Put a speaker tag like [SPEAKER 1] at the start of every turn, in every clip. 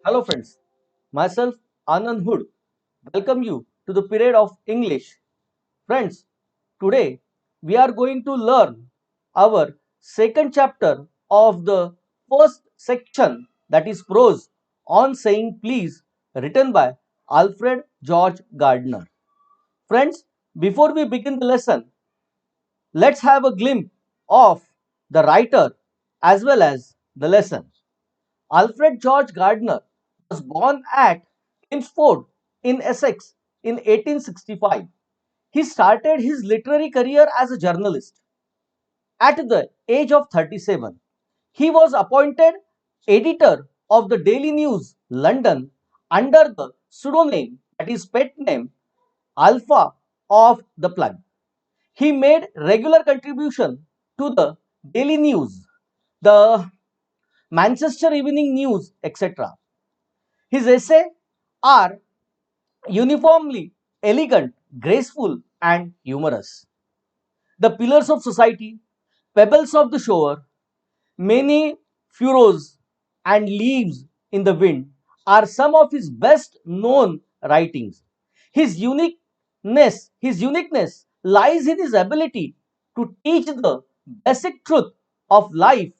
[SPEAKER 1] Hello friends, myself Anand Hood welcome you to the period of English. Friends, today we are going to learn our second chapter of the first section, that is prose on saying please, written by Alfred George Gardner. Friends, before we begin the lesson, let's have a glimpse of the writer as well as the lesson. Alfred George Gardner was born at Kingsford in Essex in 1865. He started his literary career as a journalist. At the age of 37, he was appointed editor of the Daily News London under the pseudonym, that is pet name, Alpha of the Plug. He made regular contribution to the Daily News, the Manchester Evening News, etc. His essays are uniformly elegant, graceful, and humorous. The pillars of society, pebbles of the shore, many furrows, and leaves in the wind are some of his best known writings. His uniqueness lies in his ability to teach the basic truth of life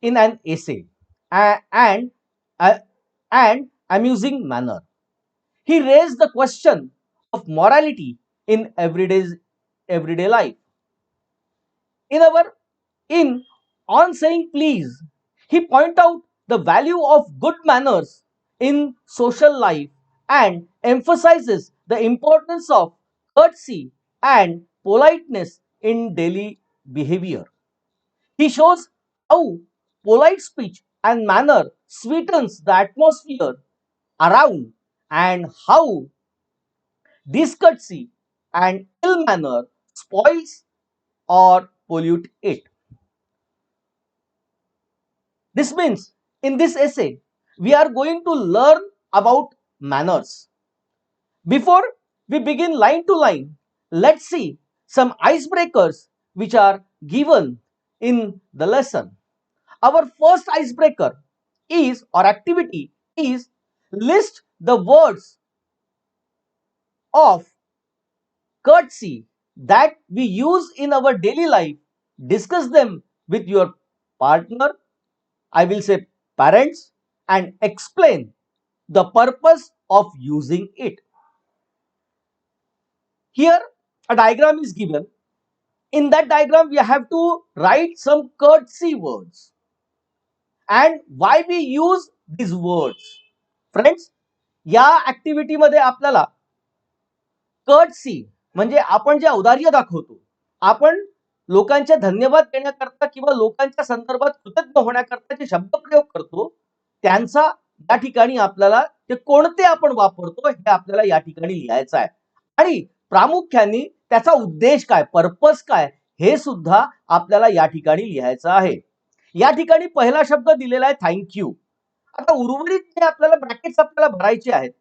[SPEAKER 1] in an essay and and amusing manner. He raised the question of morality in everyday life. In our in On saying please, he point out the value of good manners in social life and emphasizes the importance of courtesy and politeness in daily behavior. He shows how polite speech and manner sweetens the atmosphere around, and how discourtesy and ill manner spoils or pollute it. This means in this essay, we are going to learn about manners. Before we begin line to line, let's see some icebreakers which are given in the lesson. Our first icebreaker is, or activity is, list the words of courtesy that we use in our daily life. Discuss them with your partner, I will say parents, and explain the purpose of using it. Here a diagram is given. In that diagram we have to write some courtesy words and why we use these words. Friends, या activity मध्ये आपल्याला courtesy म्हणजे आपण जे औदार्य दाखवतो, आपण लोकांचे धन्यवाद देण्याकरता किंवा लोकांच्या संदर्भात कृतज्ञ होण्याकरता जे शब्दप्रयोग करतो, त्यांचा या ठिकाणी आपल्याला ते कोणते आपण वापरतो हे आपल्याला या ठिकाणी लिहायचं आहे. आणि प्रामुख्याने त्याचा उद्देश काय, पर्पस काय, हे सुद्धा आपल्याला या ठिकाणी लिहायचं आहे. या ठिकाणी पहिला शब्द दिलेला आहे थँक्यू. आता उर्वरित जे आपल्याला ब्रॅकेट्स आपल्याला भरायचे आहेत,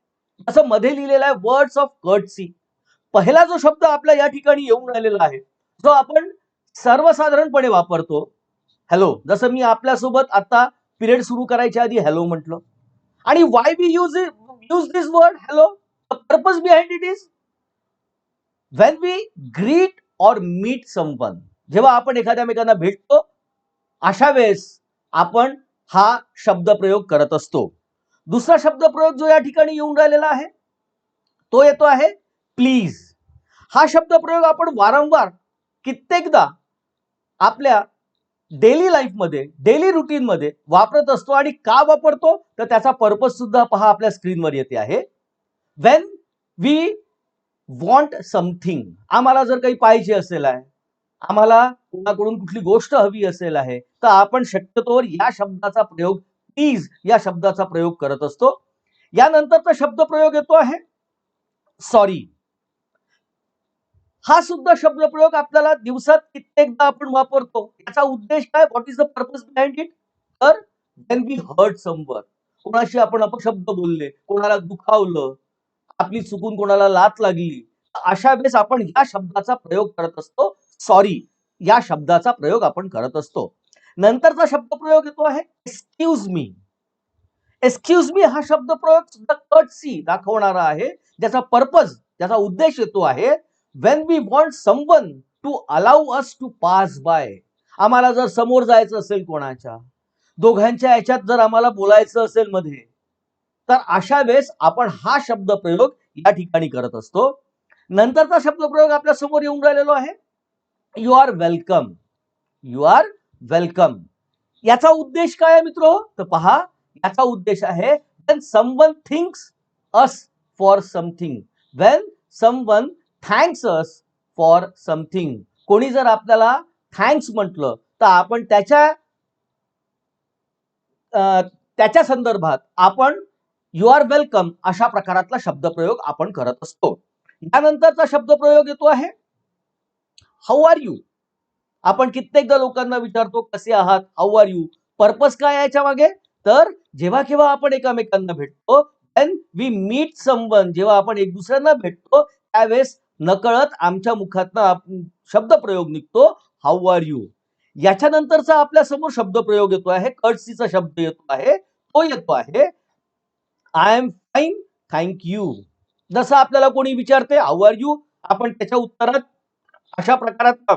[SPEAKER 1] जसं मध्ये लिहिलेलं आहे वर्ड्स ऑफ कर्टसी. पहिला जो शब्द आपल्या या ठिकाणी येऊन राहिलेला आहे, जो आपण सर्वसाधारणपणे वापरतो, हॅलो. जसं मी आपल्यासोबत आता पिरियड सुरू करायच्या आधी हॅलो म्हटलं. आणि why we use this word hello, the purpose behind it is when we greet or meet someone. जेव्हा आपण एखाद्यामेकांना भेटतो, अशा वेळेस आपण हा शब्दप्रयोग करत असतो. दुसरा शब्दप्रयोग जो या ठिकाणी येऊन राहिलेला आहे, तो येतो आहे प्लीज. हा शब्दप्रयोग आपण वारंवार कित्येकदा आपल्या डेली लाईफ मध्ये, डेली रुटीन मध्ये वापरत असतो. आणि का वापरतो तर त्याचा पर्पज सुद्धा पहा आपल्या स्क्रीनवर येते आहे. व्हेन वी वॉन्ट समथिंग, आम्हाला जर काही पाहिजे असेल आहे, आम्हाला कोणाकडून कुठली गोष्ट हवी असेल आहे, तर आपण शक्यतोवर या शब्दाचा प्रयोग, प्लीज या शब्दाचा प्रयोग करत असतो. यानंतरचा शब्दप्रयोग येतो आहे सॉरी. हा सुद्धा शब्दप्रयोग आपल्याला दिवसात कित्येकदा आपण वापरतो. याचा उद्देश काय, what is the purpose behind it, तर व्हेन वी हर्ट समवन, कोणाशी आपण अपशब्द बोलले, कोणाला दुखावलं, आपली चुकून कोणाला लात लागली, अशा वेळेस आपण या शब्दाचा प्रयोग करत असतो. सॉरी या शब्दाचा प्रयोग आपण करत असतो. नंतरचा शब्दप्रयोग येतो आहे एक्सक्यूज मी. एक्सक्यूज मी हा शब्द प्रयोग सुद्धा कर्टसी दाखवणारा आहे, ज्याचा पर्पज, ज्याचा उद्देश येतो आहे when we want someone to allow us to pass by. आम्हाला जर समोर जायचं असेल कोणाच्या, दोघांच्या याच्यात जर आम्हाला बोलायचं असेल मध्ये, तर अशा वेळेस आपण हा शब्द प्रयोग या ठिकाणी करत असतो. नंतरचा शब्द प्रयोग आपल्या समोर येऊन राहिलेलो आहे, you are welcome. You are welcome. याचा उद्देश काय आहे मित्र? तर पहा, याचा उद्देश आहे when someone thinks us for something, when someone thanks us for something. कोणी जर आपल्याला थँक्स म्हटलं तर आपण त्याच्या संदर्भात आपण यू आर वेलकम अशा प्रकारातला शब्दप्रयोग आपण करत असतो. यानंतरचा शब्दप्रयोग येतो आहे हाऊ आर यू. आपण कित्येकदा लोकांना विचारतो कसे आहात, हाऊ आर यू. पर्पज काय आहे याच्या मागे? तर जेव्हा केव्हा आपण एकमेकांना भेटतो, when we meet someone, जेव्हा आपण एक दुसऱ्यांना भेटतो त्यावेळेस नकळत आमच्या मुखातनं शब्दप्रयोग निघतो हाऊ आर यू. याच्यानंतरचा आपल्या समोर शब्दप्रयोग येतो आहे, कर्टसीचा शब्द येतो आहे, तो येतो आहे I am fine thank you. जसं आपल्याला कोणी विचारते हाऊ आर यू, आपण त्याच्या उत्तरात अशा प्रकारात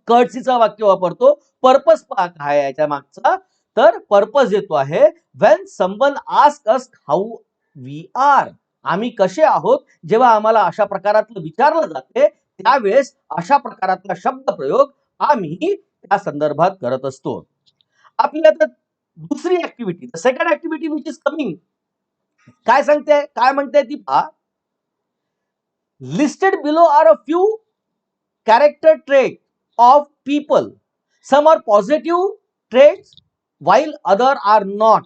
[SPEAKER 1] कर्टसीचा वाक्य वापरतो. पर्पज पहा काय याच्या मागचा, तर पर्पज येतो आहे when someone ask us how we are. आम्ही कसे आहोत जेव्हा आम्हाला अशा प्रकारातलं विचारलं जाते त्यावेळेस अशा प्रकारातला शब्द प्रयोग आम्ही त्या संदर्भात करत असतो. आपली आता दुसरी activity, second activity which is coming, काय सांगते, काय म्हणते ती पहा. Listed below are a few character trait of people. Some are positive traits while other are not.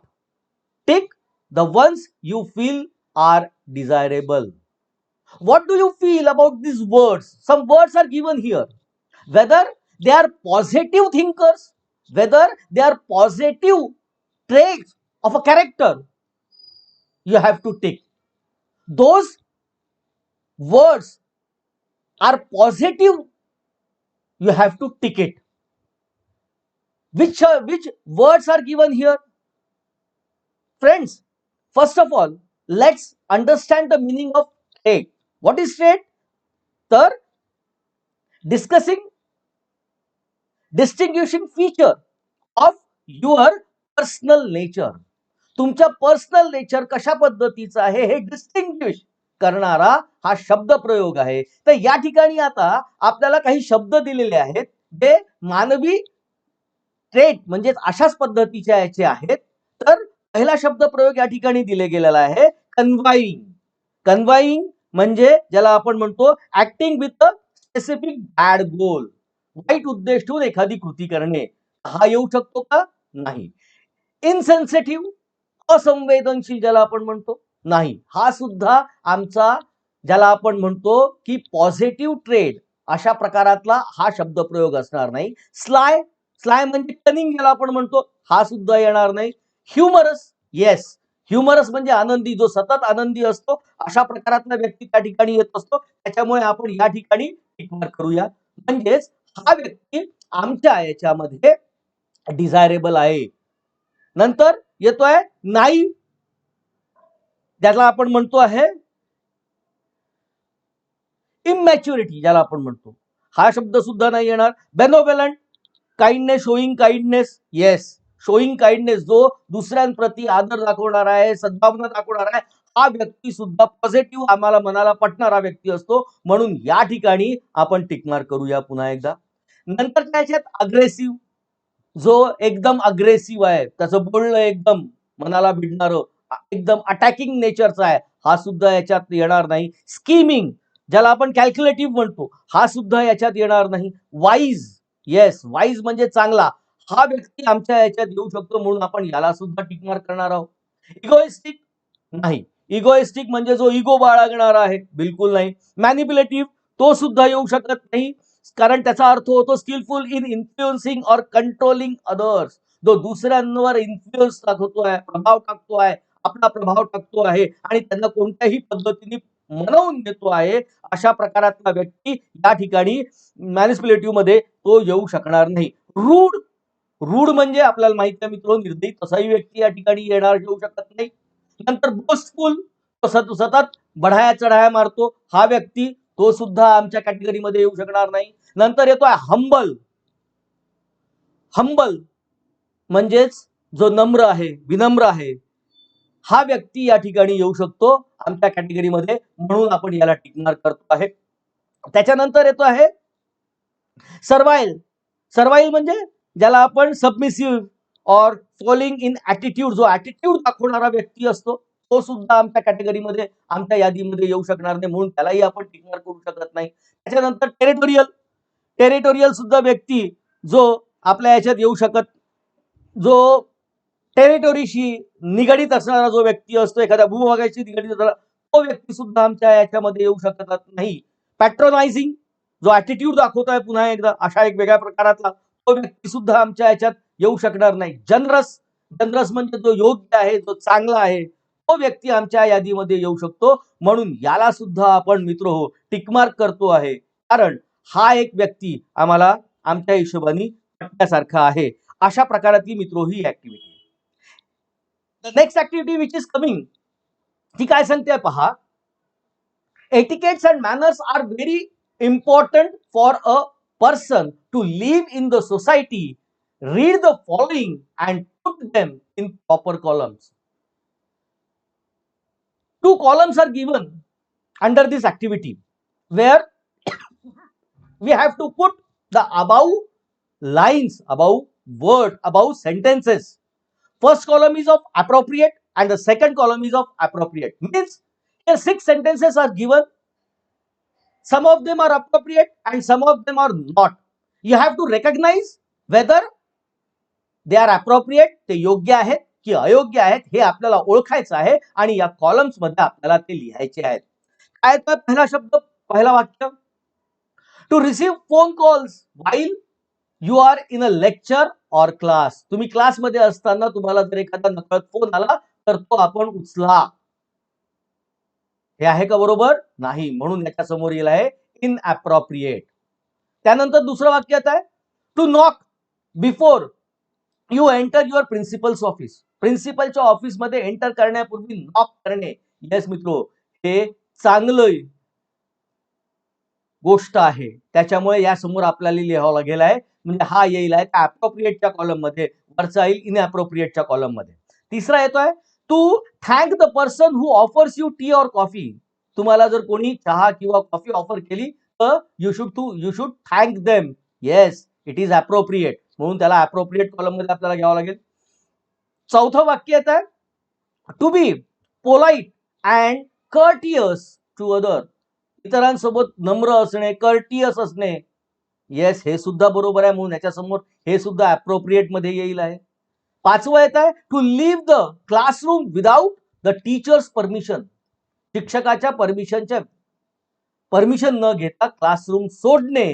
[SPEAKER 1] Tick the ones you feel are desirable. What do you feel about these words? Some words are given here. Whether they are positive thinkers, whether they are positive traits of a character, you have to tick. Those words are positive, you have to tick it. Which words are given here? Friends, first of all, let's understand the meaning of trait. What is trait? तर distinguishing feature of your personal nature. तुमच्या personal nature कशा पद्धतीचा आहे हे distinguish करणारा हा शब्द प्रयोग आहे. तर या ठिकाणी आता आपल्याला काही शब्द दिलेले आहेत जे मानवी ट्रेट म्हणजे अशाच पद्धतीच्या याचे आहेत. तर पहिला शब्द प्रयोग या ठिकाणी दिले गेलेला आहे कन्वाईंग. कन्वाईंग म्हणजे ज्याला आपण म्हणतो acting with a specific bad goal, वाईट उद्देश ठेवून एखादी कृती करणे. हा येऊ शकतो का? नाही. इनसेन्सिटिव्ह, असंवेदनशील ज्याला आपण म्हणतो, नाही. हा सुद्धा आमचा ज्याला आपण म्हणतो की पॉझिटिव्ह ट्रेड अशा प्रकारातला हा शब्द प्रयोग असणार नाही. स्लाय, स्लाय म्हणजे कनिंग ज्याला आपण म्हणतो, हा सुद्धा येणार नाही. ह्युमरस, येस, ह्युमरस म्हणजे आनंदी, जो सतत आनंदी असतो अशा प्रकारातला व्यक्ती त्या ठिकाणी येत असतो. त्याच्यामुळे आपण या ठिकाणी टिक मार्क करूया. म्हणजेच हा व्यक्ती आमच्या याच्यामध्ये डिझायरेबल आहे. नंतर येतोय नाईव, ज्याला आपण म्हणतो आहे इमॅच्युरिटी ज्याला आपण म्हणतो, हा शब्द सुद्धा नाही येणार. Benevolent, kindness, showing kindness, yes, showing kindness, जो दुसऱ्यांप्रती आदर दाखवणारा आहे, सद्भावना दाखवणारा आहे, हा व्यक्ती सुद्धा पॉझिटिव्ह आम्हाला मनाला पटणारा व्यक्ती असतो. म्हणून या ठिकाणी आपण टिक मार्क करूया पुन्हा एकदा. नंतर त्याच्यात अग्रेसिव्ह, जो एकदम अग्रेसिव्ह आहे, त्याचं बोलणं एकदम मनाला भिडणारं, एकदम अटॅकिंग नेचरचा आहे, हा सुद्धा याच्यात येणार नाही. स्कीमिंग, ज्याला आपण कॅल्क्युलेटिव्ह म्हणतो, हा सुद्धा याच्यात येणार नाही. वाईज, येस, वाईज म्हणजे चांगला, हा व्यक्ती आमच्या याच्यात येऊ शकतो, म्हणून आपण याला सुद्धा टिक मार्क करणार आहोत. इगोइस्टिक, नाही. इगोइस्टिक म्हणजे जो इगो बाळगणारा आहे, बिलकुल नाही. मॅनिप्युलेटिव्ह, तो सुद्धा येऊ शकत नाही, कारण त्याचा अर्थ होतो स्किलफुल इन इन्फ्लुएन्सिंग और कंट्रोलिंग अदर्स, जो दुसऱ्यांवर इन्फ्लुएन्स दाखवतोय, प्रभाव टाकतोय, आपला प्रभाव टाकतो आहे आणि त्यांना कोणत्याही पद्धतीने मनवून घेतो आहे, अशा प्रकारातला व्यक्ती या ठिकाणी मॅनिप्युलेटिव्ह मध्ये तो येऊ शकणार नाही. रूड, रूढ म्हणजे आपल्याला माहिती आहे मित्र, निर्दयी तसाही व्यक्ती या ठिकाणी येऊ शकत नाही. नंतर बोस्टफुल, तो सतत बढाया चढाया मारतो, हा व्यक्ती तो सुद्धा आमच्या कॅटेगरीमध्ये येऊ शकणार नाही. नंतर येतोय हंबल. हंबल म्हणजेच जो नम्र आहे, विनम्र आहे, हा व्यक्ती या ठिकाणी येऊ शकतो आमच्या कॅटेगरीमध्ये, म्हणून आपण याला टिक मार्क करतो आहे. त्याच्यानंतर येतो आहे सर्वाईल. सर्वाईल म्हणजे ज्याला आपण सबमिसिव्ह और फॉलोइंग इन ऍटिट्यूड, जो ऍटिट्यूड दाखवणारा व्यक्ती असतो तो सुद्धा आमच्या कॅटेगरीमध्ये, आमच्या यादीमध्ये येऊ शकणार नाही, म्हणून त्यालाही आपण टिक मार्क करू शकत नाही. त्याच्यानंतर टेरिटोरियल. टेरिटोरियल सुद्धा व्यक्ती जो आपल्या याच्यात येऊ शकत, जो टेरिटोरीशी निगडीत असणारा जो व्यक्ती असतो, एखाद्या भूभागाशी निगडीत असणारा तो व्यक्ती सुद्धा आमच्या याच्यामध्ये येऊ शकत नाही. पॅट्रोनायझिंग, जो ऍटिट्यूड दाखवतोय पुन्हा एकदा अशा एक वेगळ्या प्रकारातला, तो व्यक्ती सुद्धा आमच्या याच्यात येऊ शकणार नाही. जनरस. जनरस म्हणजे जो योग्य आहे, जो चांगला आहे, तो व्यक्ती आमच्या यादीमध्ये येऊ शकतो, म्हणून याला सुद्धा आपण मित्र हो टिकमार्क करतो आहे, कारण हा एक व्यक्ती आम्हाला आमच्या हिशोबाने पटण्यासारखा आहे. अशा प्रकारातली मित्र ही activity. The next activity which is coming, ती काय सांगते पहा. Etiquettes and manners are very important for a person to live in the society. Read the following and put them in proper columns. Two columns are given under this activity where we have to put the above lines, above word, above sentences. First column is of appropriate and the second column is of appropriate. Means here 6 sentences are given. Some of them are appropriate and some of them are not. You have to recognize whether they are appropriate, ते योग्य आहेत की अयोग्य आहेत, हे आपल्याला ओळखायचं आहे आणि या कॉलम्स मध्ये आपल्याला ते लिहायचे आहेत. काय तर पहिला शब्द, पहिला वाक्य. To receive phone calls while you are in a lecture or class. तुम्ही क्लासमध्ये असताना तुम्हाला जर एखादा नकळत फोन आला तर तो आपण उचला. हे आहे का बरोबर? नाही, म्हणून याच्या समोर येईल आहे इनअप्रोप्रिएट. त्यानंतर दुसरं वाक्य आहे to knock before you enter your principal's office. प्रिन्सिपलच्या ऑफिस मध्ये एंटर करण्यापूर्वी नॉक करणे. येस मित्रो, हे चांगलं गोष्ट आहे, त्याच्यामुळे या समोर आपल्याला लिहावं लागेल आहे, म्हणजे हा येईल आहे त्या अप्रोप्रिएटच्या कॉलम मध्ये, वरचा येईल इनअप्रोप्रिएटच्या कॉलम मध्ये. तिसरा येतोय to thank the person who offers you tea or coffee. तुम्हाला जर कोणी चहा किंवा कॉफी ऑफर केली तर you should thank them. Yes, it is appropriate, म्हणून त्याला अप्रोप्रिएट कॉलम मध्ये आपल्याला घ्यावं लागेल. चौथं वाक्य येत आहे to be polite and courteous to other. इतरांसोबत नम्र असणे, कर्टियस असणे. येस, हे सुद्धा बरोबर आहे, म्हणून याच्या समोर हे सुद्धा अप्रोप्रिएट मध्ये येईल आहे. पाचवं येत आहे to leave the classroom without the teacher's permission. शिक्षकाच्या परमिशन न घेता क्लासरूम सोडणे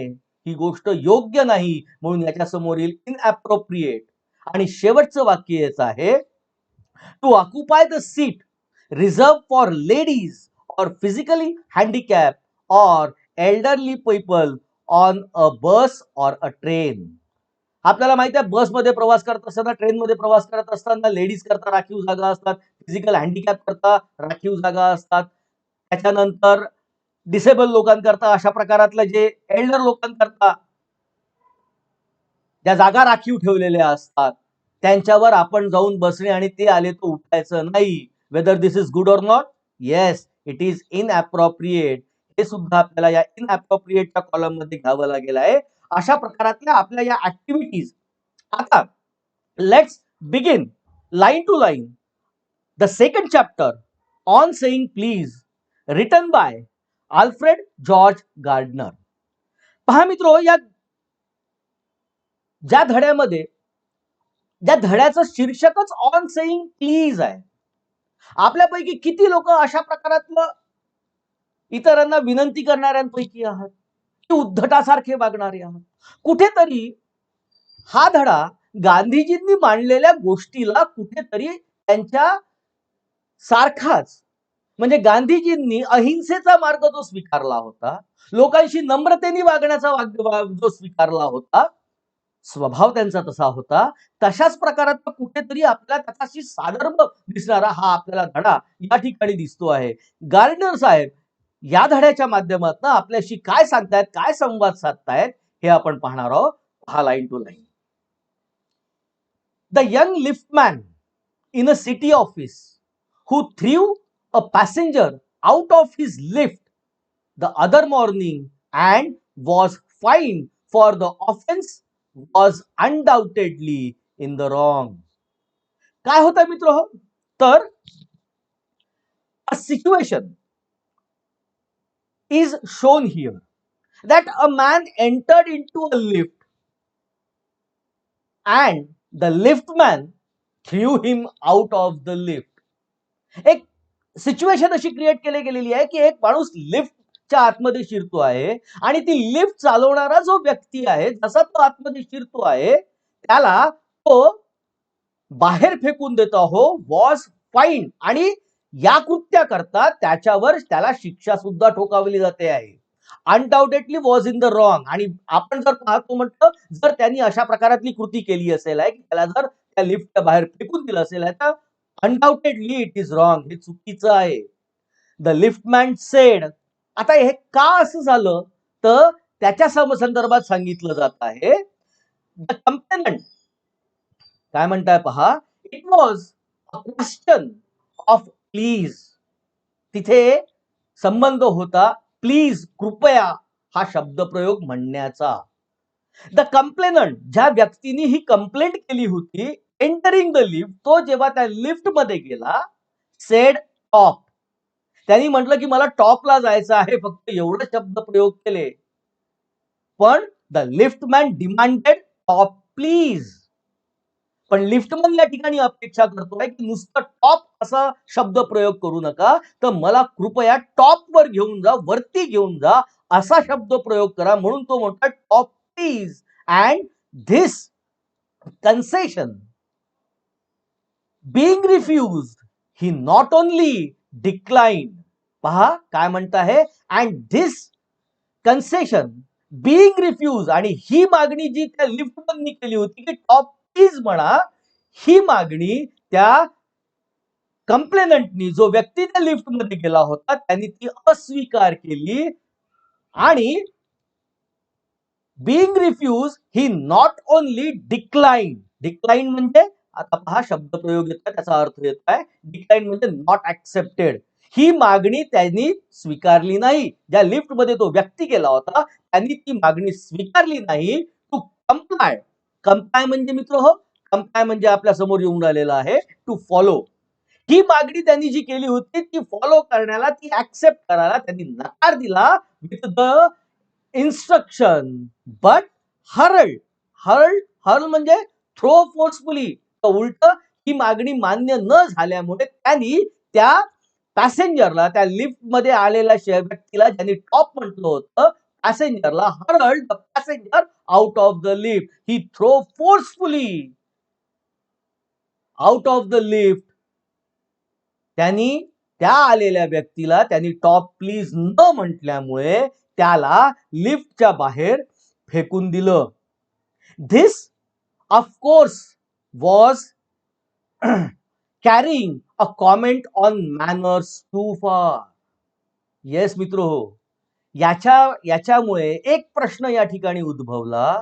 [SPEAKER 1] ही गोष्ट योग्य नाही, म्हणून याच्या समोर येईल इनअप्रोप्रिएट. आणि शेवटचं वाक्य येत आहे to occupy the seat reserve for ladies or physically handicap or elderly people on a bus or a train. आपल्याला माहिती आहे बसमध्ये प्रवास करत असताना, ट्रेनमध्ये प्रवास करत असताना लेडीज करता राखीव जागा असतात, फिजिकल हँडिकॅप करता राखीव जागा असतात, त्याच्यानंतर डिसेबल लोकांकरता, अशा प्रकारातलं जे एल्डर लोकांकरता ज्या जागा राखीव ठेवलेल्या असतात त्यांच्यावर आपण जाऊन बसणे आणि ते आले तर उठायचं नाही. वेदर दिस इज गुड और not? Yes, it is inappropriate. हे सुद्धा आपल्याला या इनअप्रोप्रिएटच्या कॉलम मध्ये घ्यावं लागेल आहे. अशा प्रकारातल्या आपल्या या ऍक्टिव्हिटीज. आता let's begin line to line the second chapter on saying please, written by Alfred George Gardiner. पहा मित्रो, या ज्या धड्यामध्ये, ज्या धड्याचं शीर्षकच ऑन सेइंग प्लीज आहे, आपल्यापैकी किती लोक अशा प्रकारातलं इतरांना विनंती करणाऱ्यांपैकी आहात की उद्धटासारखे वागणारे आहात? कुठेतरी हा धडा गांधीजींनी मांडलेल्या गोष्टीला कुठेतरी त्यांच्या सारखाच, म्हणजे गांधीजींनी अहिंसेचा मार्ग जो स्वीकारला होता, लोकांशी नम्रतेने वागण्याचा जो स्वीकारला होता, स्वभाव त्यांचा तसा होता. तशाच प्रकारात कुठेतरी आपल्याला त्याच्याशी साधर्म्य दिसणारा हा आपल्याला धडा या ठिकाणी दिसतो आहे. गार्डनर साहेब या धड्याच्या माध्यमातून आपल्याशी काय सांगतायत, काय संवाद साधतायत हे आपण पाहणार आहोत. हा line to line. The young liftman in a city office who threw a passenger out of his lift the other morning and was fined for the offense was undoubtedly in the wrong. काय होतं मित्र हो, तर a situation is shown here that a man entered into a lift and the liftman threw him out of the lift. एक situation अशी create केली गेलेली आहे की एक माणूस लिफ्टच्या आतमध्ये शिरतो आहे आणि ती लिफ्ट चालवणारा जो व्यक्ती आहे, जसा तो आतमध्ये शिरतो आहे त्याला तो बाहेर फेकून देतो हो, वॉज फाईन, आणि या कृत्याकरता त्याला शिक्षा सुद्धा ठोकावली जाते आहे. Undoubtedly was in the wrong. आणि आपण जर पाहतो म्हटलं, जर त्यांनी अशा प्रकारातली कृती केली असेल आहे की त्याला जर त्या लिफ्टच्या बाहेर फेकून दिलं असेल आहे तर अनडाउटेडली इट इज रॉंग, हे चुकीचं आहे. The liftman sed. आता हे का असं झालं तर त्याच्या संदर्भात सांगितलं जात आहे. द कंप्लेनंट काय म्हणताय पहा, it was a question of please. तिथे संबंध होता प्लीज, कृपया हा शब्दप्रयोग म्हणण्याचा. द कंप्लेनंट, ज्या व्यक्तीने ही कंप्लेंट केली होती, एंटरिंग द लिफ्ट, तो जेव्हा त्या लिफ्ट मध्ये गेला, सेड टॉप, त्यांनी म्हटलं की मला टॉपला जायचं आहे, फक्त एवढं शब्द प्रयोग केले. पण the liftman demanded top please. पण लिफ्टमन या ठिकाणी अपेक्षा करतोय की नुसतं टॉप असा शब्द प्रयोग करू नका, तर मला कृपया टॉप वर घेऊन जा, वरती घेऊन जा, असा शब्द प्रयोग करा. म्हणून तो म्हणतो top please. And this concession being refused, he not only declined. पहा काय म्हणत आहे, and this concession being refused, आणि ही मागणी जी त्या लिफ्टमननी केली होती की टॉप प्लीज म्हणा, ही मागणी त्या कंप्लेनंटनी, जो व्यक्ती त्या लिफ्ट मध्ये गेला होता, त्यांनी ती अस्वीकार केली. आणि being refused, he not only declined. Decline म्हणजे आता पहा शब्द प्रयोग येतोय, त्याचा अर्थ येतोय डिक्लाइन म्हणजे नॉट ऍक्सेप्टेड. ही मागणी त्यांनी स्वीकारली नाही. ज्या लिफ्ट मध्ये तो व्यक्ती गेला होता त्यांनी ती मागणी स्वीकारली नाही. To comply. कंप्लाय म्हणजे मित्र हो, कंप्लाय म्हणजे आपल्या समोर येऊन राहिलेला आहे टू फॉलो. ही मागणी त्यांनी जी केली होती ती फॉलो करण्याला, ती ऍक्सेप्ट करायला त्यांनी नकार दिला. With the instruction but hurled. Hurled म्हणजे थ्रो फोर्सफुली. उलट ही मागणी मान्य न झाल्यामुळे त्यांनी त्या पॅसेंजरला, त्या लिफ्ट मध्ये आलेल्या व्यक्तीला, ज्यांनी टॉप म्हटलं होतं, पॅसेंजरला hurled the passenger out of the lift. He throw forcefully out of the lift. त्यांनी त्या आलेल्या व्यक्तीला त्यांनी टॉप प्लीज न म्हटल्यामुळे त्याला लिफ्टच्या बाहेर फेकून दिलं. This of course was carrying a comment on manners too far. Yes मित्र हो, याच्यामुळे एक प्रश्न या ठिकाणी उद्भवला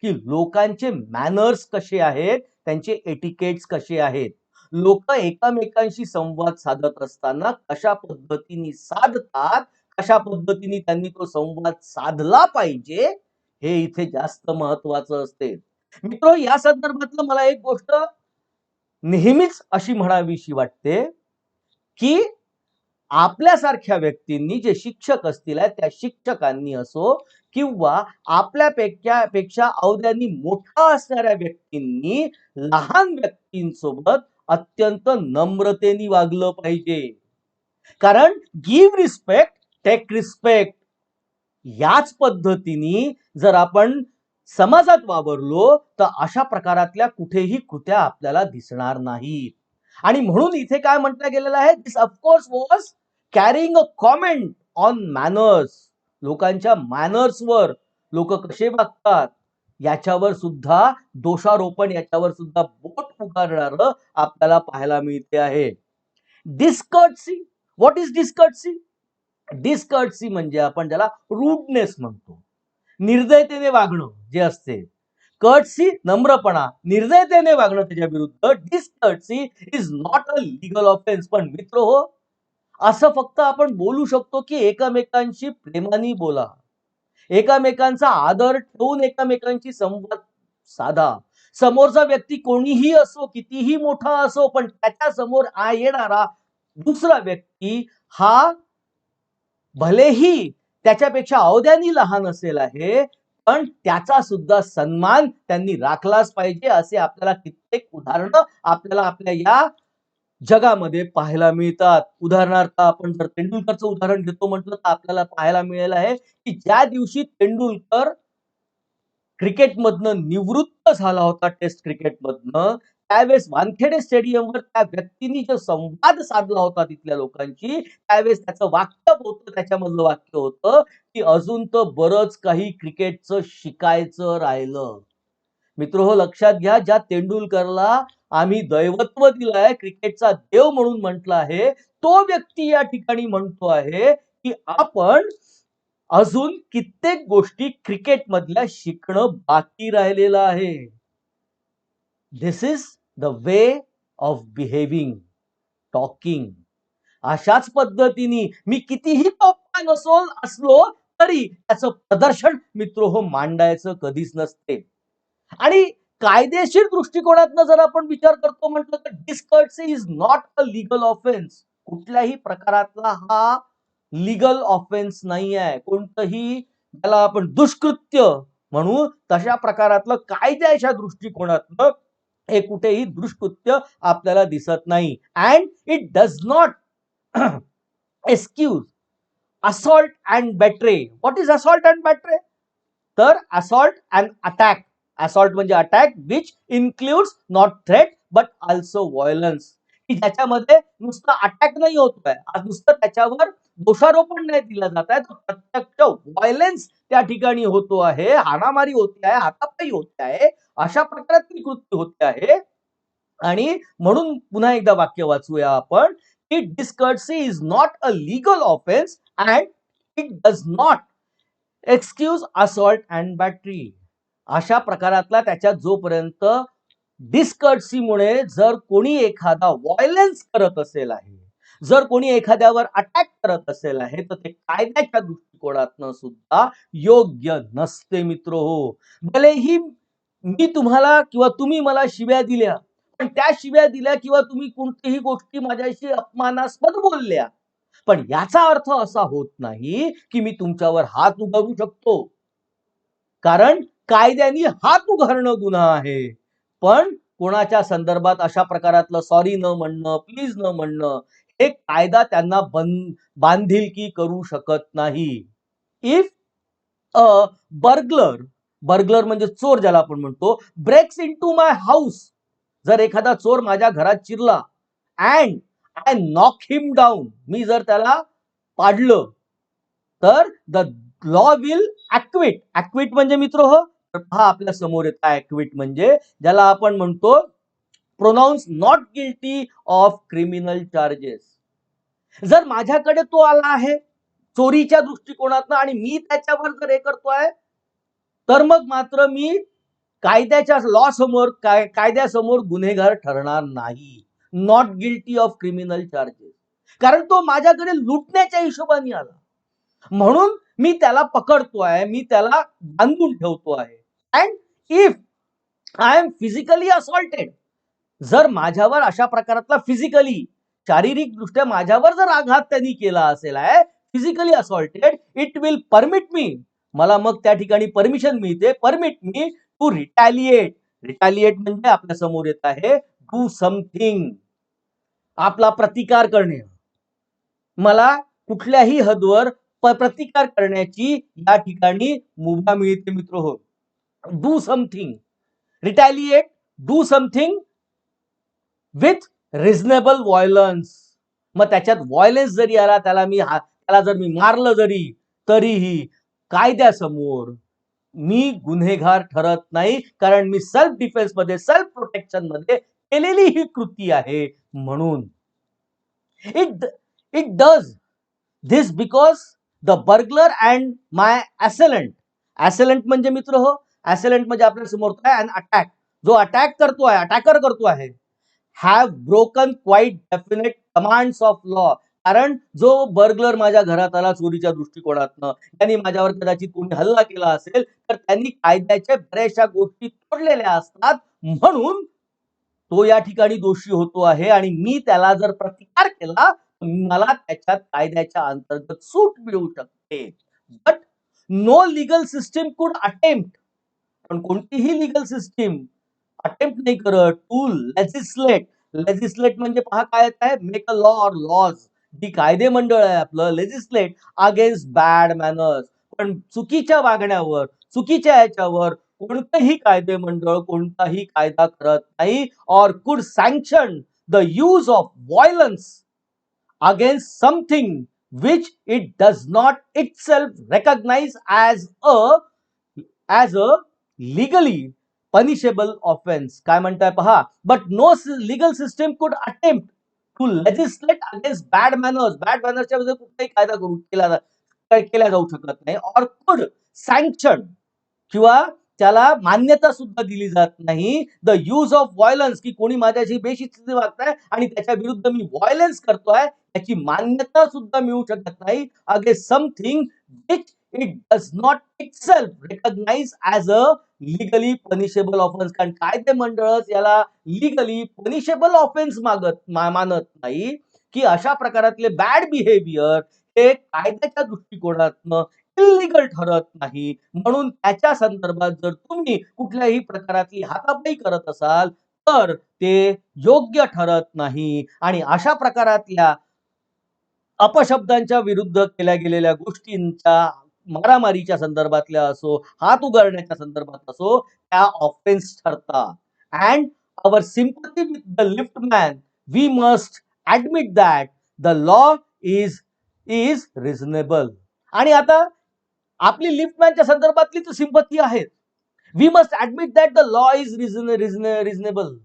[SPEAKER 1] की लोकांचे मॅनर्स कसे आहेत, त्यांचे एटिकेट्स कसे आहेत. लोक एकमेकांशी संवाद साधत असताना कशा पद्धतीने साधतात, कशा पद्धतीने त्यांनी तो संवाद साधला पाहिजे, हे इथे जास्त महत्वाचं असते. मित्र, या संदर्भातलं मला एक गोष्ट नेहमीच अशी म्हणावीशी वाटते की आपल्यासारख्या व्यक्तींनी, जे शिक्षक असतील, त्या शिक्षकांनी असो किंवा आपल्यापेक्षा अवध्यानी मोठा असणाऱ्या व्यक्तींनी लहान व्यक्तींसोबत अत्यंत नम्रतेने वागलं पाहिजे. कारण गिव्ह रिस्पेक्ट टेक रिस्पेक्ट, याच पद्धतीने जर आपण समाजात वावरलो तर अशा प्रकारातल्या कुठेही कृत्या आपल्याला दिसणार नाहीत. आणि म्हणून इथे काय म्हटलं गेलेलं आहे, this of course was carrying a comment on manners. लोकांच्या मॅनर्सवर, लोक कसे वागतात, याच्यावर सुद्धा दोषारोपण, याच्यावर सुद्धा बोट उगारणारं आपल्याला पाहायला मिळते आहे. डिस्कर्टसी. What is डिस्कर्टसी? डिस्कर्टसी म्हणजे आपण ज्याला रूडनेस म्हणतो, निर्दयतेने वागणं जे असते. कर्टसी नम्रपणा, निर्दयतेने वागणं त्याच्या विरुद्ध. Discourtesy is not a legal offence. पण मित्र हो, असं फक्त आपण बोलू शकतो की एकमेकांशी प्रेमाने बोला, एकमेकांचा आदर ठेवून एकमेकांशी संवाद साधा. समोरचा व्यक्ती कोणीही असो, कितीही मोठा असो, पण त्याच्या समोर येणारा दुसरा व्यक्ती हा भलेही त्याच्यापेक्षा अवध्यानी लहान असेल आहे, पण त्याचा सुद्धा सन्मान त्यांनी राखलाच पाहिजे. असे आपल्याला कित्येक उदाहरणं आपल्याला आपल्या या जगामध्ये पाहायला मिळतात. उदाहरणार्थ आपण जर तेंडुलकरचं उदाहरण घेतो म्हटलं तर आपल्याला पाहायला मिळालं आहे की ज्या दिवशी तेंडुलकर क्रिकेटमधनं निवृत्त झाला होता, टेस्ट क्रिकेटमधनं, त्यावेळेस वानखेडे स्टेडियमवर त्या व्यक्तीने जो संवाद साधला होता तिथल्या लोकांशी, त्यावेळेस त्याचं वाक्य होतं, त्याच्यामधलं वाक्य होतं की अजून तर बरंच काही क्रिकेटचं शिकायचं राहिलं. मित्र हो, लक्षात घ्या, ज्या तेंडुलकरला आम्ही दैवत्व दिलंय, क्रिकेटचा देव म्हणून म्हटलं आहे, तो व्यक्ती या ठिकाणी म्हणतो आहे की आपण अजून कित्येक गोष्टी क्रिकेट मधल्या शिकणं बाकी राहिलेलं आहे. This is the way of behaving, talking. अशाच पद्धतीने मी कितीही टॉपमॅन असलो तरी त्याचं प्रदर्शन मित्र हो मांडायचं कधीच नसते. आणि कायदेशीर दृष्टिकोनातनं जर आपण विचार करतो म्हटलं तर discourtesy is not a legal offence. कुठल्याही प्रकारातला हा लीगल ऑफेन्स नाही आहे. कोणतंही त्याला आपण दुष्कृत्य म्हणू तशा प्रकारातलं कायद्याच्या दृष्टिकोनातनं हे कुठेही दुष्कृत्य आपल्याला दिसत नाही. And it does not excuse assault and battery. What is assault and battery? तर असॉल्ट अँड अटॅक. असॉल्ट म्हणजे attack which includes not threat but also violence. की ज्याच्यामध्ये नुसतं अटॅक नाही होतोय, नुसतं त्याच्यावर दोषारोपण नाही दिलं जात आहे, तर प्रत्यक्ष व्हायलन्स त्या ठिकाणी होतो आहे, हाणामारी होते आहे, हातापाई होते आहे, अशा प्रकारातली कृत्य होते आहे. आणि म्हणून पुन्हा एकदा वाक्य वाचूया आपण की discourtesy is not a legal offence and it does not excuse assault and battery. अशा प्रकारातला त्याच्यात जोपर्यंत डिस्कर्टसीमुळे जर कोणी एखादा व्हायलन्स करत असेल आहे, जर कोणी एखाद्यावर अटॅक करत असेल आहे, तर ते कायद्याच्या दृष्टिकोनातनं सुद्धा योग्य नसते मित्र हो. भलेही मी तुम्हाला किंवा तुम्ही मला शिव्या दिल्या, पण त्या शिव्या दिल्या किंवा तुम्ही कोणतीही गोष्टी माझ्याशी अपमानास्पद बोलल्या, पण याचा अर्थ असा होत नाही की मी तुमच्यावर हात उगारू शकतो. कारण कायद्याने हात उगारणं गुन्हा आहे. पण कोणाच्या संदर्भात अशा प्रकारातलं सॉरी न म्हणणं, प्लीज न म्हणणं, हे कायदा त्यांना बांधिलकी करू शकत नाही. इफ अ बर्गलर, बर्गलर म्हणजे चोर ज्याला आपण म्हणतो, ब्रेक्स इनटू माय हाऊस, जर एखादा चोर माझ्या घरात शिरला and I knock him down, मी जर त्याला पाडलं, तर the law will acquit. Acquit म्हणजे मित्र हो, हा आपल्या समोर येत आहे. ऍक्विट म्हणजे ज्याला आपण म्हणतो pronouns not guilty of criminal charges. जर माझ्याकडे तो आला आहे चोरीच्या दृष्टिकोनातनं आणि मी त्याच्यावर जर हे करतोय, तर मग मात्र मी कायद्याच्या लॉ समोर कायद्यासमोर गुन्हेगार ठरणार नाही. Not guilty of criminal charges. कारण तो माझ्याकडे लुटण्याच्या हिशोबाने आला, म्हणून मी त्याला पकडतोय, मी त्याला बांधून ठेवतो आहे. And if I am physically assaulted, जर माझ्यावर अशा प्रकारातला फिजिकली शारीरिक दृष्ट्या माझ्यावर जर आघात त्यांनी केला असेल आहे, physically assaulted, it will permit me, मला मग त्या ठिकाणी परमिशन मिळते, permit me to retaliate. Retaliate म्हणजे आपल्या समोर येत आहे डू समथिंग, आपला प्रतिकार करणे. मला कुठल्याही हदवर प्रतिकार करण्याची या ठिकाणी मुभा मिळते मित्र हो. Do something, retaliate, do something with reasonable violence. मग त्याच्यात व्हायलन्स जरी आला, त्याला जर मी मारलं जरी, तरीही कायद्यासमोर मी गुन्हेगार ठरत नाही, कारण मी सेल्फ डिफेन्स मध्ये, सेल्फ प्रोटेक्शन मध्ये केलेली ही कृती आहे म्हणून. It it does this because the burglar and my assailant म्हणजे मित्र हो, assailant म्हणजे आपल्या समोर काय, अन अटॅक, जो अटॅक करतो आहे, अटॅकर करतो आहे, have broken quite definite commands of law. कारण जो बर्गलर माझ्या घरात आला चोरीच्या दृष्टिकोनातनं, त्यांनी माझ्यावर कदाचित कोणी हल्ला केला असेल, तर त्यांनी कायद्याच्या बऱ्याचशा गोष्टी तोडलेल्या असतात, म्हणून तो या ठिकाणी दोषी होतो आहे, आणि मी त्याला जर प्रतिकार केला तर मला त्याच्यात कायद्याच्या अंतर्गत सूट मिळू शकते. बट नो लीगल सिस्टीम कुड अटेम्प्ट, पण कोणतीही लीगल सिस्टीम अटेम्प्ट नाही करत टू लेजिस्लेट. लेजिस्लेट म्हणजे पहा काय येत आहे, make a law or laws. जी कायदे मंडळ आहे आपलं, लेजिस्लेट अगेन्स्ट बॅड मॅनर्स. पण चुकीच्या वागण्यावर, चुकीच्या याच्यावर कोणतेही कायदे मंडळ कोणताही कायदा करत नाही, और कुड sanction the use of violence against something which it does not itself recognize as a legally punishable offense. काय म्हणताय पहा, but no legal system could attempt to legislate against bad manners. bad manners च्या विरुद्ध कुठलाही कायदा केला जाऊ शकत नाही, or could sanction किंवा त्याला मान्यता सुद्धा दिली जात नाही, द यूज ऑफ व्हायलन्स, की कोणी माझ्याशी बेशिस्तीने वागताय आणि त्याच्या विरुद्ध मी व्हायलन्स करतोय, त्याची मान्यता सुद्धा मिळू शकत नाही, against something which it does not itself recognise as a legally punishable offence. कारण कायदे मंडळच याला लीगली पनिशेबल ऑफेन्स मानत नाही, की अशा प्रकारातले बॅड बिहेवियर हे कायद्याच्या दृष्टिकोनातनं इल्लीगल ठरत नाही, म्हणून त्याच्या संदर्भात जर तुम्ही कुठल्याही प्रकारातली हातापाई करत असाल तर ते योग्य ठरत नाही, आणि अशा प्रकारातल्या अपशब्दांच्या विरुद्ध केल्या गेलेल्या गोष्टींच्या मारामारीच्या संदर्भातल्या असो, हात उगारण्याच्या संदर्भात असो, त्या ऑफेन्स ठरतात. And our sympathy with the lift man, we must admit that the law is is reasonable. आणि आता आपली लिफ्टमॅनच्या संदर्भातली तर सिंपथी आहे, we must admit that the law is reasonable.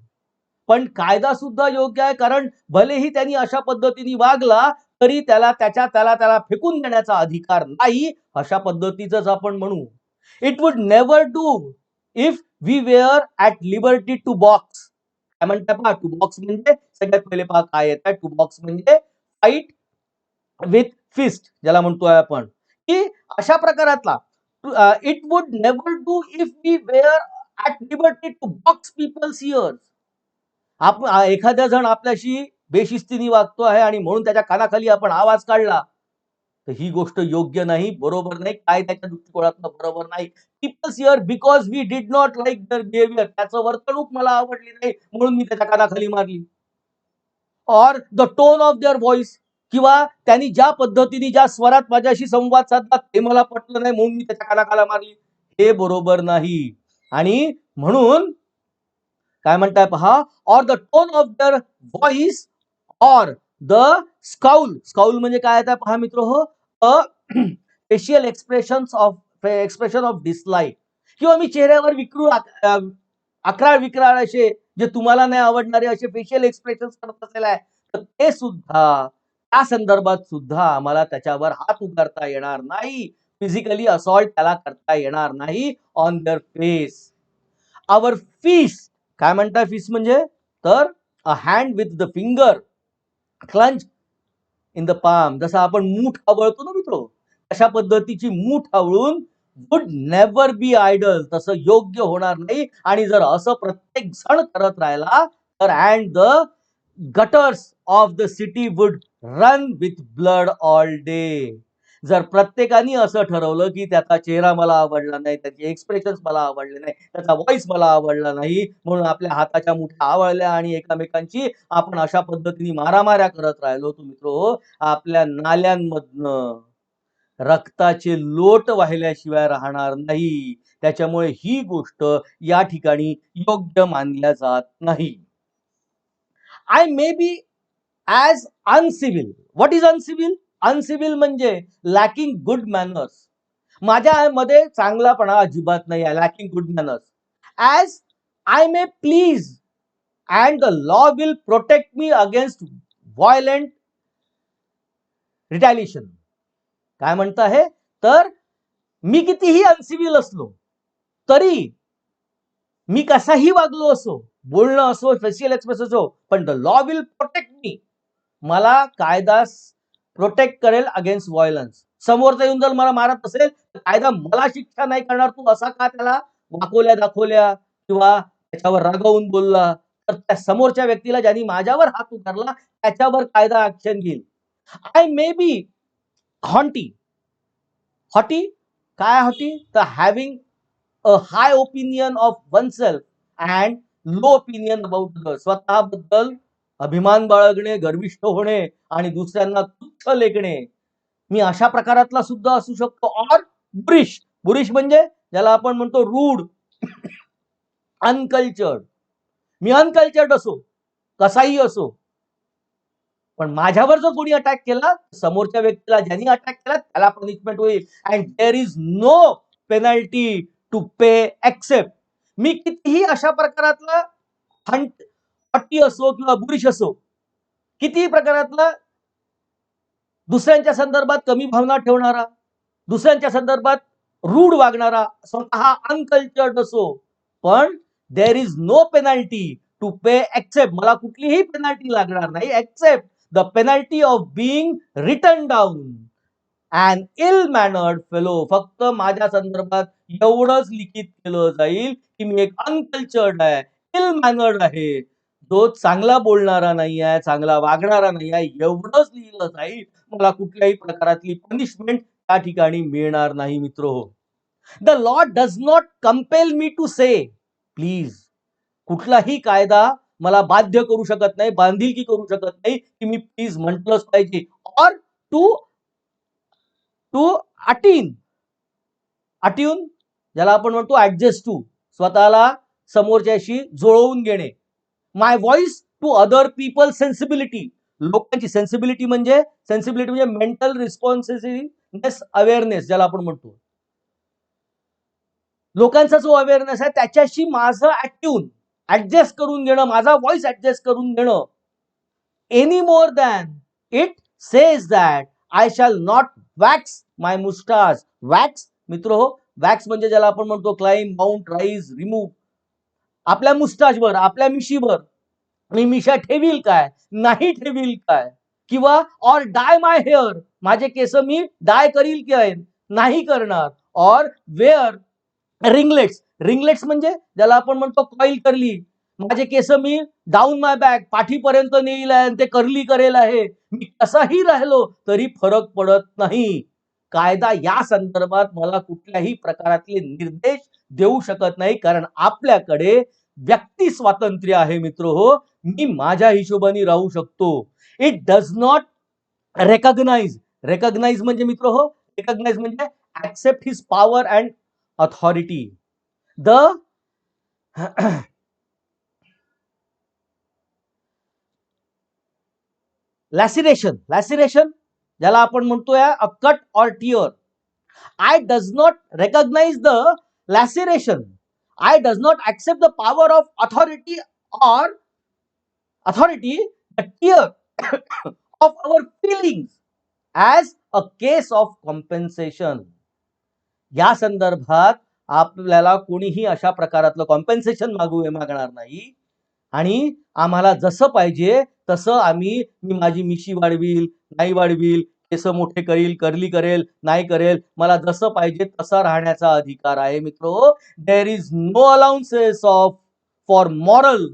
[SPEAKER 1] पण कायदा सुद्धा योग्य आहे, कारण भलेही त्यांनी अशा पद्धतीने वागला तरी त्याला फेकून देण्याचा अधिकार नाही, अशा पद्धतीच आपण म्हणू. It would never do if we were at liberty to box. काय म्हणतात पहा, टू बॉक्स म्हणजे सगळ्यात पहिले पहा काय येत आहे, टू बॉक्स म्हणजे फाईट विथ फिस्ट ज्याला म्हणतोय आपण, की अशा प्रकारातला it would never do if we were at liberty to box people's ears. एखाद्या जण आपल्याशी बेशिस्तीने वागतो आहे आणि म्हणून त्याच्या कानाखाली आपण आवाज काढला, तर ही गोष्ट योग्य नाही, बरोबर नाही, काय त्याच्या दृष्टिकोनातून बरोबर नाही. People's ear because we did not like their behaviour, त्याचं वर्तणूक मला आवडली नाही म्हणून मी त्याच्या कानाखाली मारली. और the tone of their voice, किंवा त्यांनी ज्या पद्धतीने ज्या स्वरात माझ्याशी संवाद साधला ते मला पटलं नाही म्हणून मी त्याच्या कानाखाला मारली, हे बरोबर नाही. आणि म्हणून काय म्हणताय पहा, और the tone of their voice और द स्काउल म्हणजे काय आहे पहा मित्र हो, फेशियल एक्सप्रेशन ऑफ डिसलाईक, किंवा मी चेहऱ्यावर अकराळ विक्राळ असे जे तुम्हाला नाही आवडणारे असे फेशियल एक्सप्रेशन करत असेल आहे, तर ते सुद्धा त्या संदर्भात सुद्धा आम्हाला त्याच्यावर हात उगारता येणार नाही, फिजिकली असॉल्ट त्याला करता येणार नाही on their face. Our fist, काय म्हणताय फिस्ट म्हणजे, तर a hand with the finger clench in the palm. जसं आपण मूठ आवळतो ना मित्रो, अशा पद्धतीची मूठ आवळून वुड नेव्हर बी आयडल, तसं योग्य होणार नाही. आणि जर असं प्रत्येक जण करत राहिला तर and the gutters of the city would run with blood all day. जर प्रत्येकाने असं ठरवलं की त्याचा चेहरा मला आवडला नाही, त्याचे एक्सप्रेशन मला आवडले नाही, त्याचा व्हॉइस मला आवडला नाही, म्हणून आपल्या हाताच्या मुठ्या आवळल्या आणि एकमेकांची आपण अशा पद्धतीने मारामाऱ्या करत राहिलो, तर मित्र आपल्या नाल्यांमधनं रक्ताचे लोट वाहिल्याशिवाय राहणार नाही. त्याच्यामुळे ही गोष्ट या ठिकाणी योग्य मानल्या जात नाही. I may be as uncivil. What is uncivil? Uncivil म्हणजे लॅकिंग गुड मॅनर्स. माझ्यामध्ये चांगलापणा अजिबात नाही आहे, lacking good manners. As I may please and the law will protect me against violent retaliation. काय म्हणत आहे, तर मी कितीही अनसिव्हिल असलो तरी, मी कसाही वागलो असो, बोलणं असो, फेशियल एक्सप्रेस असो, पण द लॉ विल प्रोटेक्ट मी. मला कायदा प्रोटेक्ट करेल अगेन्स्ट व्हायलन्स. समोरचा येऊन जर मला मारत असेल तर कायदा मला शिक्षा नाही करणार. तू असा का त्याला वाकोल्या दाखवल्या किंवा त्याच्यावर रागावून बोलला, तर त्या समोरच्या व्यक्तीला ज्यांनी माझ्यावर हात उगारला त्याच्यावर कायदा ऍक्शन घेईल. I may be haughty. Haughty काय हॉटी, तर having a high opinion of oneself and low opinion about others. स्वतःबद्दल अभिमान बाळगणे, गर्विष्ठ होणे आणि दुसऱ्यांना तुच्छ लेखणे, मी अशा प्रकारातला सुद्धा असू शकतो. ऑर बुरिश. बुरिश म्हणजे ज्याला आपण म्हणतो रूड, अनकल्चर्ड. मी अनकल्चर्ड असो, कसाही असो, पण माझ्यावर जर कोणी अटॅक केला, समोरच्या व्यक्तीला ज्यांनी अटॅक केला त्याला पनिशमेंट होईल. And there is no penalty to pay except. मी कितीही अशा प्रकारातला हट्टी असो किंवा बुरिश असो, कितीही प्रकारातला दुसऱ्यांच्या संदर्भात कमी भावना ठेवणारा, दुसऱ्यांच्या संदर्भात रूढ वागणारा, स्वतः अनकल्चर्ड असो, पण there is no penalty to pay except. मला कुठलीही पेनल्टी लागणार नाही except the penalty of being written down and ill mannered fellow. फक्त माझ्या संदर्भात एवढंच लिखित केलं जाईल की मी एक अनकल्चर्ड आहे, इल मॅनर्ड आहे, जो चांगला बोलणारा नाही आहे, चांगला वागणारा नाही आहे, एवढंच लिहिलं जाईल. मला कुठल्याही प्रकारातली पनिशमेंट त्या ठिकाणी मिळणार नाही. मित्र हो, the law does not compel me to say please. कुठलाही कायदा मला बाध्य करू शकत नाही, बांधिलकी करू शकत नाही की मी प्लीज म्हटलंच पाहिजे. Or to to attune. Attune ज्याला आपण म्हणतो ऍडजस्ट टू, स्वतःला समोरच्याशी जुळवून घेणे. My voice to other people sensibility. लोकांची सेन्सिबिलिटी म्हणजे मेंटल रिस्पॉन्सिबिलिटी अवेअरनेस ज्याला आपण म्हणतो. लोकांचा जो अवेअरनेस आहे त्याच्याशी माझं अट्यून, ऍडजस्ट करून घेणं, माझा व्हॉइस ऍडजस्ट करून घेणं. Any more than it says that I shall not wax my moustache. Wax मित्र हो, वॅक्स म्हणजे ज्याला आपण म्हणतो क्लाइंब, माउंट, राईज, रिमूव्ह. आपल्या मुस्टाचवर, आपल्या मिशीवर मी मिशा ठेवील काय, नाही ठेवील काय, किंवा ऑर डाय माय हेअर, माझे केस मी डाय करील काय, नाही करणार. Or wear ringlets. रिंगलेट्स म्हणजे ज्याला आपण म्हणतो कॉईल करली, माझे केस मी डाऊन माय बॅक, पाठीपर्यंत नेईल आहे, ते करली करेल आहे. मी कसाही राहिलो तरी फरक पडत नाही. कायदा या संदर्भात मला कुठल्याही प्रकारातले निर्देश देऊ शकत नाही, कारण आपल्याकडे व्यक्ती स्वातंत्र्य आहे. मित्र हो, मी माझ्या हिशोबाने राहू शकतो. It does not recognize. Recognize म्हणजे मित्र हो, रेकॉग्नाइज म्हणजे accept his power and authority. The laceration. Laceration ज्याला आपण म्हणतोय a cut or tear. I does not recognize the laceration. I does not accept the power of authority or authority, the tear of our feelings as a case of compensation. या संदर्भात आपल्याला कोणीही अशा प्रकारातलं compensation मागणार नाही, आणि आम्हाला जसं पाहिजे तसं मी माझी मिशी वाढवील, नाही वाढवील, केस मोठे करील, करली करेल, नाही करेल, मला जसं पाहिजे तसं राहण्याचा अधिकार आहे. मित्रो, there is no allowances of for moral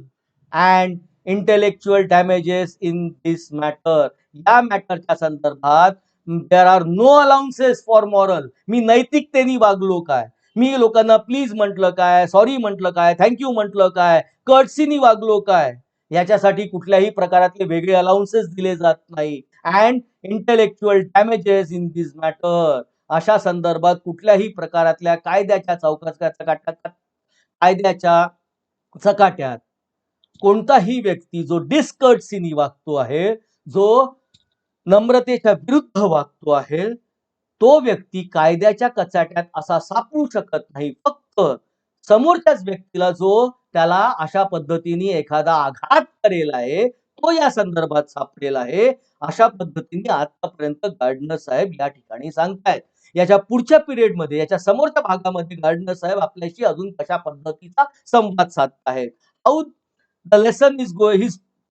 [SPEAKER 1] and intellectual damages in this matter. या मॅटरच्या संदर्भात there are no allowances for moral. मी नैतिकतेने वागलो काय, मी लोकांना प्लीज म्हटलं काय, सॉरी म्हटलं काय, थँक्यू म्हटलं काय, कर्टसीनी वागलो काय, याच्यासाठी कुठल्याही प्रकारातले वेगळे अलाउन्सेस दिले जात नाही. And intellectual damages in this matter, अशा संदर्भात कुठल्याही प्रकारातल्या कायद्याच्या कायद्याच्या चकाट्यात कोणताही व्यक्ती जो डिस्कर्टसीनी वागतो आहे, जो नम्रतेच्या विरुद्ध वागतो आहे, तो व्यक्ती कायद्याच्या कचाट्यात असा सापडू शकत नाही. फक्त समोरच्याच व्यक्तीला जो त्याला अशा पद्धतीने एखादा आघात करेल आहे, तो या संदर्भात सापडेल आहे. अशा पद्धतीने आतापर्यंत गार्डनर साहेब या ठिकाणी सांगतायत. याच्या पुढच्या पिरियडमध्ये, याच्या समोरच्या भागामध्ये गार्डनर साहेब आपल्याशी अजून कशा पद्धतीचा संवाद साधताहेत. How the lesson is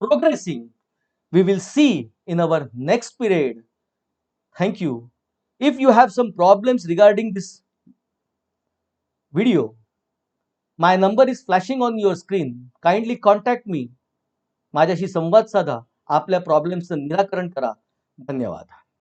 [SPEAKER 1] progressing, we will see in our next period. Thank you. If you have some problems regarding this video, my number is flashing on your screen. Kindly contact me. माझ्याशी संवाद साधा, आपल्या प्रॉब्लेम्सचं निराकरण करा. धन्यवाद.